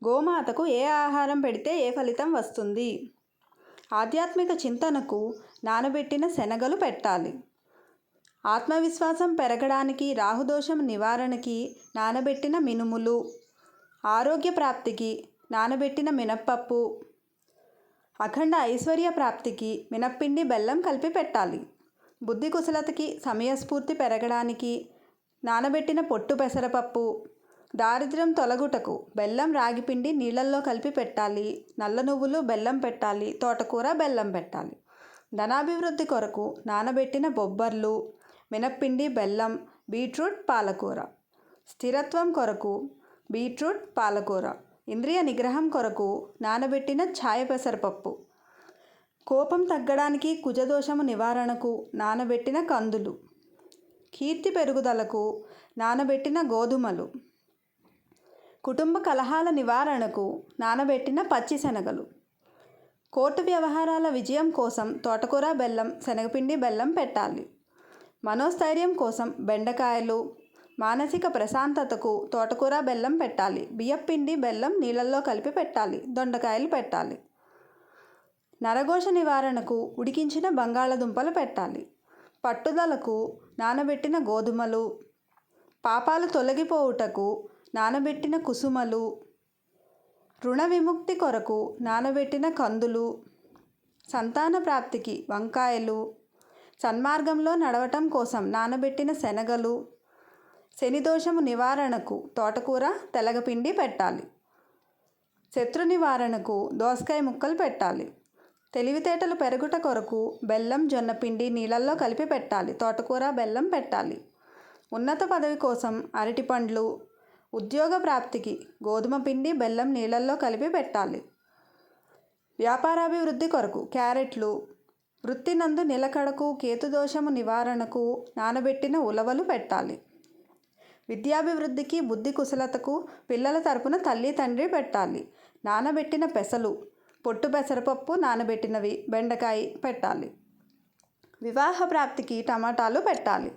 గోమాతకు ఏ ఆహారం పెడితే ఏ ఫలితం వస్తుంది? ఆధ్యాత్మిక చింతనకు నానబెట్టిన శనగలు పెట్టాలి. ఆత్మవిశ్వాసం పెరగడానికి, రాహుదోషం నివారణకి నానబెట్టిన మినుములు, ఆరోగ్య ప్రాప్తికి నానబెట్టిన మినప్పప్పు, అఖండ ఐశ్వర్య ప్రాప్తికి మినప్పిండి బెల్లం కలిపి పెట్టాలి. బుద్ధి కుశలతకి, సమయస్ఫూర్తి పెరగడానికి నానబెట్టిన పొట్టు పెసరపప్పు, దారిద్ర్యం తొలగుటకు బెల్లం రాగిపిండి నీళ్ళల్లో కలిపి పెట్టాలి. నల్ల నువ్వులు బెల్లం పెట్టాలి. తోటకూర బెల్లం పెట్టాలి. ధనాభివృద్ధి కొరకు నానబెట్టిన బొబ్బర్లు, మినప్పిండి బెల్లం, బీట్రూట్ పాలకూర. స్థిరత్వం కొరకు బీట్రూట్ పాలకూర. ఇంద్రియ నిగ్రహం కొరకు నానబెట్టిన ఛాయ పెసరపప్పు. కోపం తగ్గడానికి, కుజదోషము నివారణకు నానబెట్టిన కందులు. కీర్తి పెరుగుదలకు నానబెట్టిన గోధుమలు. కుటుంబ కలహాల నివారణకు నానబెట్టిన పచ్చిశనగలు. కోర్టు వ్యవహారాల విజయం కోసం తోటకూర బెల్లం, శనగపిండి బెల్లం పెట్టాలి. మనోస్థైర్యం కోసం బెండకాయలు. మానసిక ప్రశాంతతకు తోటకూర బెల్లం పెట్టాలి. బియ్యపిండి బెల్లం నీళ్ళల్లో కలిపి పెట్టాలి. దొండకాయలు పెట్టాలి. నరఘోష నివారణకు ఉడికించిన బంగాళదుంపలు పెట్టాలి. పట్టుదలకు నానబెట్టిన గోధుమలు. పాపాలు తొలగిపోవుటకు నానబెట్టిన కుసుమలు. రుణ విముక్తి కొరకు నానబెట్టిన కందులు. సంతాన ప్రాప్తికి వంకాయలు. సన్మార్గంలో నడవటం కోసం నానబెట్టిన శనగలు. శనిదోషము నివారణకు తోటకూర, తెలగపిండి పెట్టాలి. శత్రు నివారణకు దోసకాయ ముక్కలు పెట్టాలి. తెలివితేటలు పెరుగుట కొరకు బెల్లం, జొన్నపిండి నీళ్ళల్లో కలిపి పెట్టాలి. తోటకూర బెల్లం పెట్టాలి. ఉన్నత పదవి కోసం అరటిపండ్లు. ఉద్యోగ ప్రాప్తికి గోధుమ పిండి బెల్లం నీళ్ళల్లో కలిపి పెట్టాలి. వ్యాపారాభివృద్ధి కొరకు క్యారెట్లు. వృత్తి నందు నిలకడకు, కేతుదోషము నివారణకు నానబెట్టిన ఉలవలు పెట్టాలి. విద్యాభివృద్ధికి, బుద్ధి కుశలతకు పిల్లల తరపున తల్లి తండ్రి పెట్టాలి. నానబెట్టిన పెసలు, పొట్టు పెసరపప్పు నానబెట్టినవి, బెండకాయ పెట్టాలి. వివాహ ప్రాప్తికి టమాటాలు పెట్టాలి.